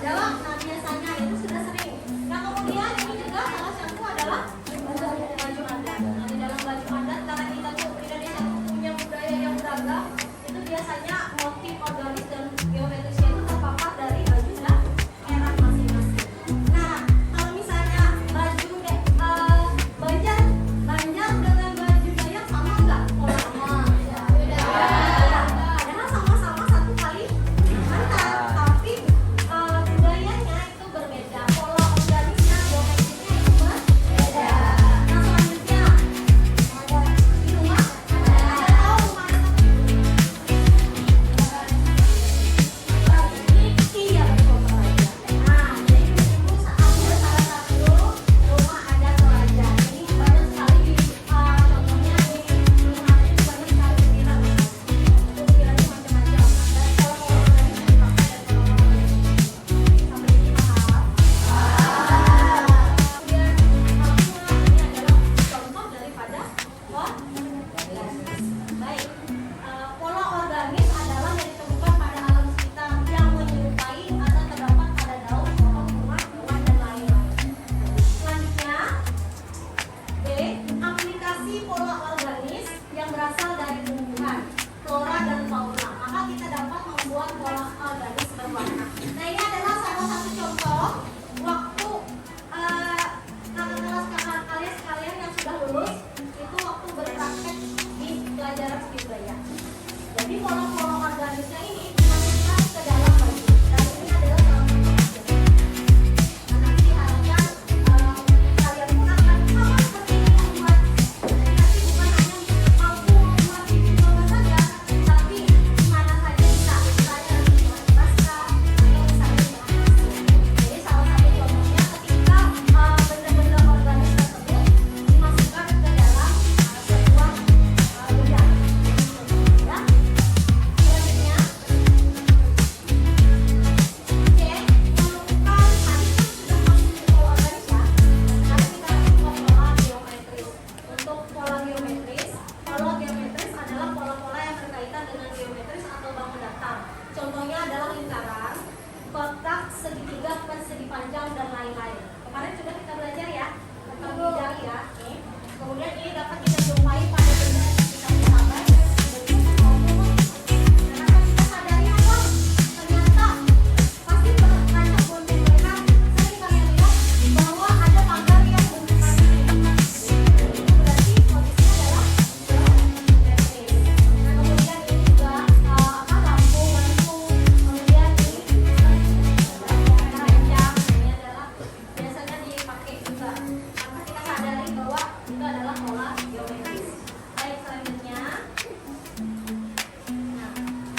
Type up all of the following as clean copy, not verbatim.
adalah, nah biasanya itu sudah sering. Nah kemudian ini juga salah satu adalah baju adat. Nah di dalam baju adat karena kita tuh Indonesia tuh punya budaya yang beragam, itu biasanya motif organik dan geometrisnya itu terpapar dari baju dan era masing-masing. Nah kalau misalnya baju Banjar dengan baju Dayak sama nggak? Oh sama. Padahal sama-sama satu kali antar, tapi budayanya itu berbeda. Pola organisnya, geometrisnya itu berbeda. Nah selanjutnya di rumah ada tahu rumah iya betul Toraja. Nah jadi itu ada salah satu rumah ada Toraja. Ini banyak sekali di contohnya di rumah ini banyak sekali ukiran. Ukirannya macam-macam. Dan kalau mau organik dipakai dan kalau mau sampai ini mahal. Kemudian ini adalah contoh daripada organis. Baik, pola organis adalah yang ditemukan pada alam sekitar yang menyerupai atau terdapat pada daun, pohon, rumah, hewan, dan lain-lain. Selanjutnya, B. Aplikasi pola organis yang berasal dari tumbuhan, flora, dan fauna. Maka kita dapat membuat pola organis berwarna. Nah ini adalah salah satu contoh waktu kakak kelas kalian sekalian yang sudah lulus itu waktu berpraktek di pelajaran seni budaya. Jadi pola-pola organisnya ini dimasukkan ke dalam baju. Dan ini adalah salah satu hasilnya. Nah nanti diharapkan kalian pun akan sama seperti ini membuat. Jadi nanti bukan hanya mampu membuat bikin gambar saja, tapi mana saja bisa. Misalnya nanti dengan naskah atau misalnya dengan hasil. Jadi salah satu contohnya ketika benda-benda organik tersebut dimasukkan ke dalam sebuah benda. Ya. Selanjutnya C. Melakukan tadi kan sudah masuk ke pola organis ya. Sekarang kita lakukan pola geometris. Untuk pola geometris adalah pola-pola yang berkaitan dengan geometris atau bangun datar. Contohnya adalah lingkaran, kotak, segitiga, persegi panjang, dan lain-lain. Kemarin sudah kita belajar ya tentang bidang ya. Nih. Kemudian ini dapat kita jumpai pada benda yang kita sahabat bentuk maupun dan akan kita sadari apa? Ternyata pasti banyak bonbon mereka sering kalian lihat bahwa ada pagar yang bentukannya ini. Berarti posisinya adalah geometris. Nah kemudian ini juga lampu, kemudian ini panjang, ini adalah biasanya dipakai juga. Maka kita sadari bahwa itu adalah pola geometris. Baik, selanjutnya. Nah,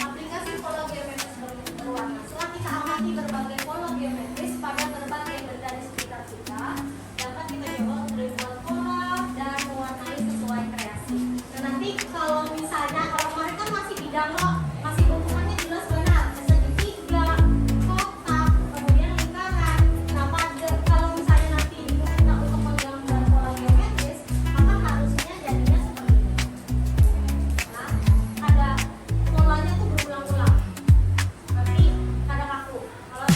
aplikasi pola geometris berwarna. Setelah kita amati berbagai pola geometris pada berbagai benda di sekitar kita, dapat kita coba untuk dibuat pola dan mewarnai sesuai kreasi. Nah, nanti kalau misalnya kalau kemarin kan masih bidang loh, masih bentukannya jelas benar, segitiga, kotak, kemudian lingkaran. Nah, kalau misalnya nanti diminta untuk menggambar pola geometris, maka harusnya jadinya seperti ini. Nah, ada polanya tuh berulang-ulang, tapi kadang kaku. Kalau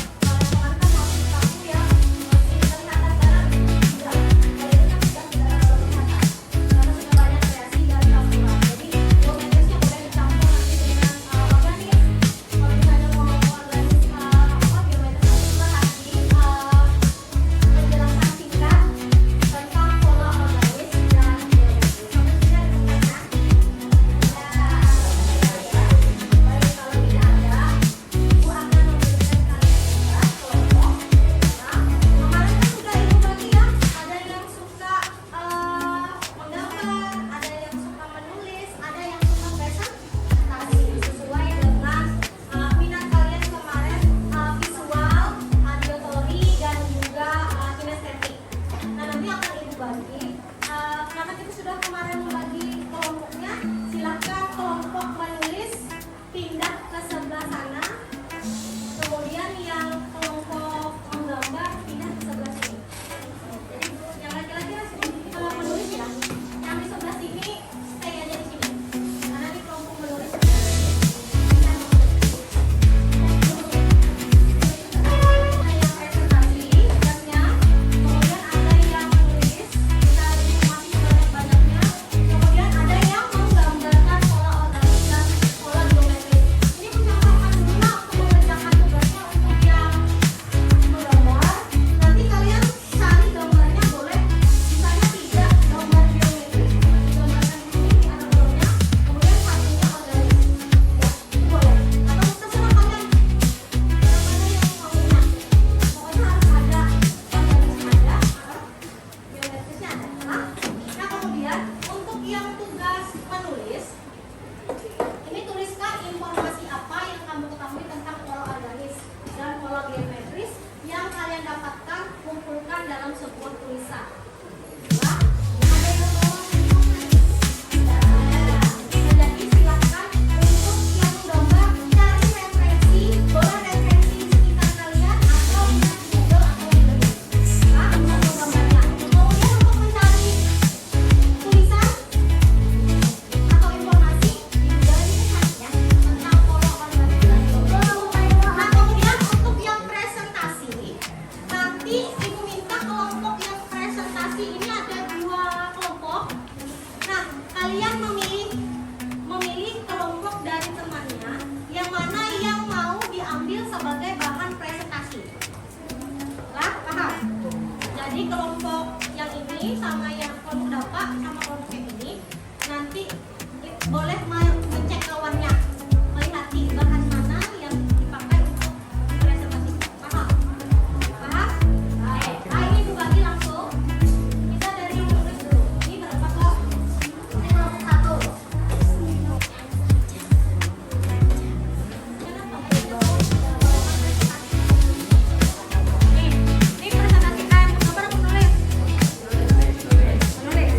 Jadi kelompok yang ini sama yang kelompok dampak sama kelompok yang ini nanti boleh mengecek kawannya, melihat di bahan mana yang dipakai untuk presentasi. Paham? Paham? Baik. Nah, ini dibagi langsung. Kita dari yang tulis dulu. Ini berapa kok? Ini kelompok 1. Ini presentasikan gambar apa nulis? Nulis.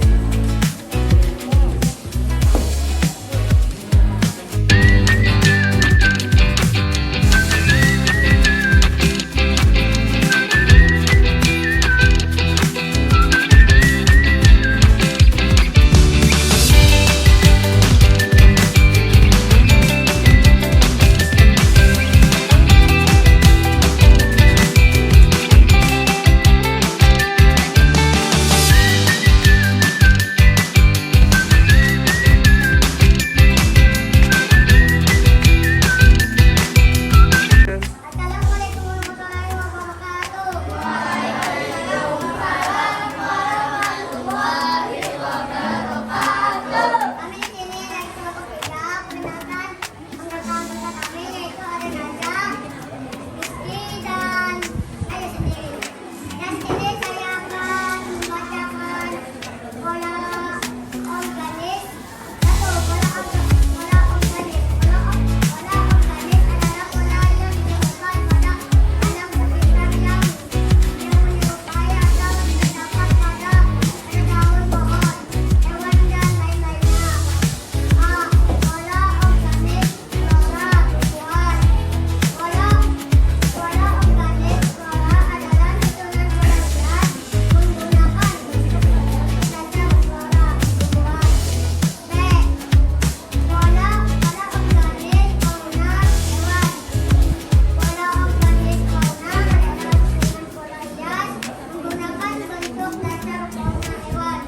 Assalamualaikum warahmatullahi wabarakatuh. Kami di sini dari kelompok 3 mengenalkan anggota-anggota kami yaitu ada Naja, Rizky, dan Ayu sendiri. Dan sini saya akan membacakan pola organik. Pola organik. Pola organik adalah pola yang ditemukan pada alam sekitar yang menyerupai atau terdapat pada daun pohon, hewan, dan lain-lainnya. A. Pola organik flora tumbuhan. Pola organik flora adalah susunan pola zat menggunakan dasar flora tumbuhan. B. Pola organik fauna hewan. Pola organik fauna adalah susunan pola hias menggunakan bentuk dasar fauna hewan.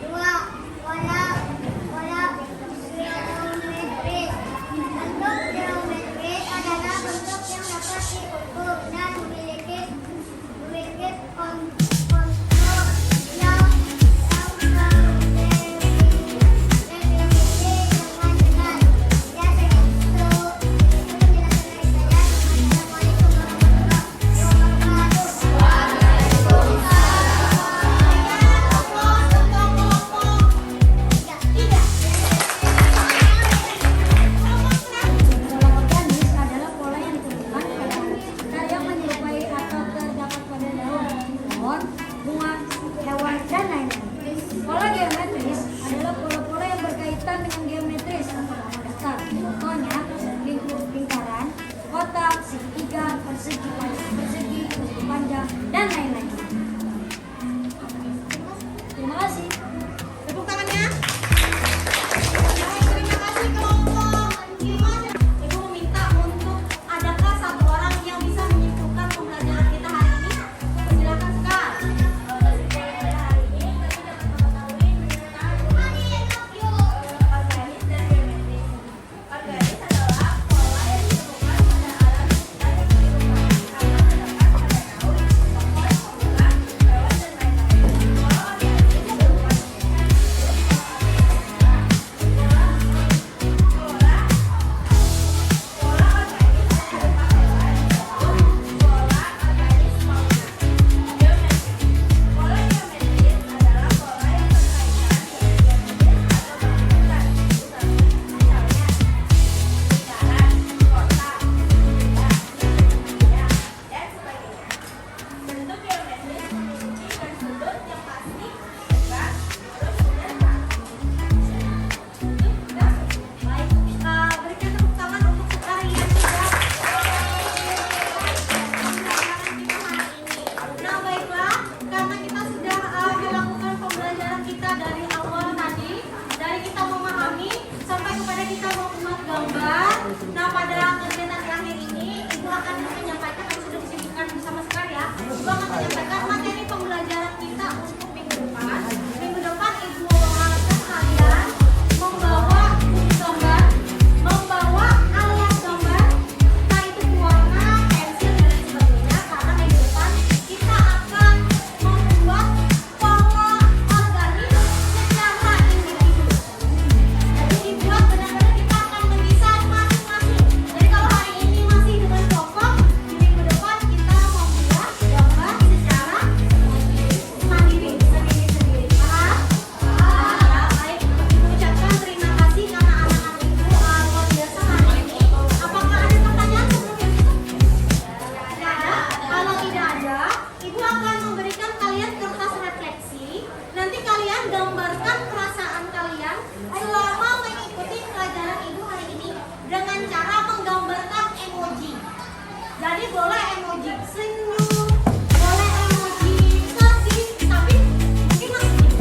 2. Pola geometris. Bentuk geometris adalah bentuk yang dapat diukur dan memiliki kontur yang terdefinisi dengan jelas. Ya, segitu penjelasan dari saya. Assalamualaikum warahmatullahi Pola organik adalah pola yang ditemukan pada sekitar yang menyerupai atau terdapat pada daun, pohon, bunga, hewan, dan lain-lain. Pola geometris adalah pola-pola yang berkaitan dengan geometris atau nama dasar. Contohnya lingkaran, kotak, segitiga, persegi, panjang, dan lain-lain. Terima kasih. Tepuk tangannya. Baik, terima kasih kelompok 5. Ibu meminta untuk adakah satu orang yang bisa menyimpulkan pembelajaran kita hari ini? Silakan sekali. Hari ini kami dapat mengetahui tentang organis dan geometris. Organis adalah pola yang ditemukan pada alam sekitar yang menyerupai Jadi boleh emoji senyum, boleh emoji sedih, tapi mungkin masih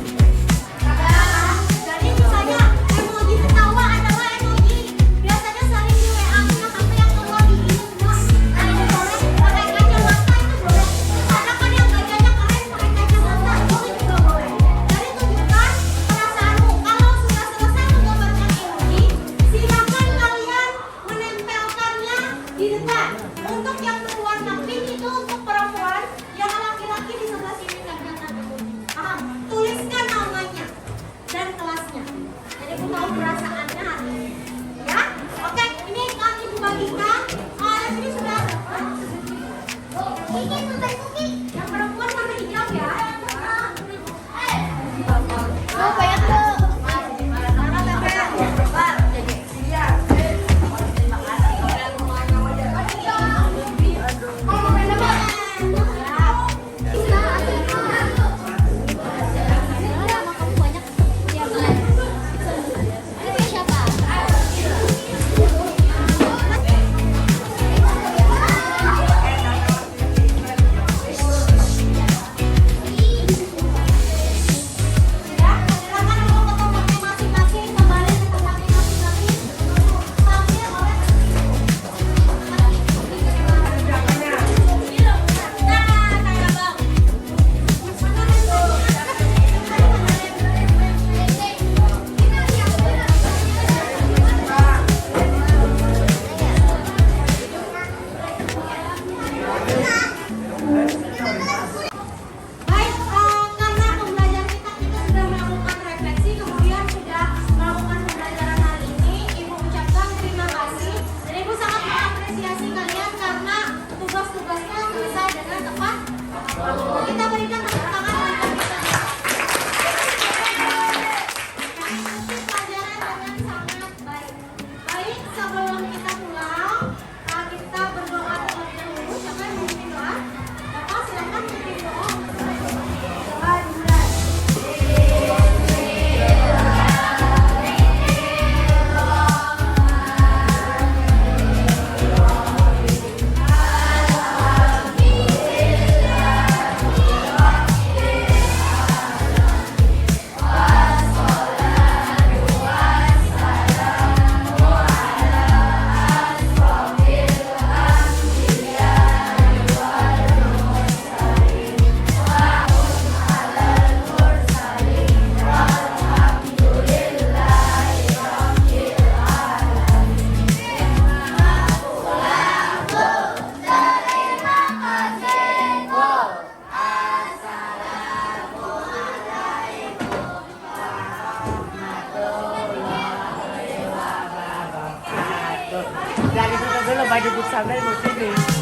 jadi misalnya emoji ketawa adalah emoji biasanya sering di WA nya sampai yang keluar di ini semua. Nah ini boleh pakai kacamata itu boleh. Ada kan yang gajahnya keren pakai kacamata itu juga boleh. Jadi tunjukkan perasaanmu. Kalau sudah selesai menggambarkan emoji, silakan kalian menempelkannya di depan. Untuk yang berwarna pink itu untuk perempuan, yang laki-laki di sebelah sini gantungan emoji. Paham? Tuliskan namanya dan kelasnya. Jadi aku tahu perasaannya hari ini. Ya? Oke, ini akan ibu bagikan. Di sini sudah ada. Ini selesai cookie. Yang perempuan warna hijau ya. Oh, banyak tuh. Baik, karena pembelajaran kita sudah melakukan refleksi, kemudian sudah melakukan pembelajaran hari ini, Ibu ucapkan terima kasih dan Ibu sangat mengapresiasi kalian karena tugas-tugasnya selesai dengan tepat. Kita berikan tepuk tangan untuk kita. Mengikuti pelajaran dengan sangat baik. Baik, sebelum kita pulang, kita berdoa terlebih dahulu. Siapa yang memimpin doa? Bapak silakan memimpin doa. Dari itu dulu baju pusat dari muslim.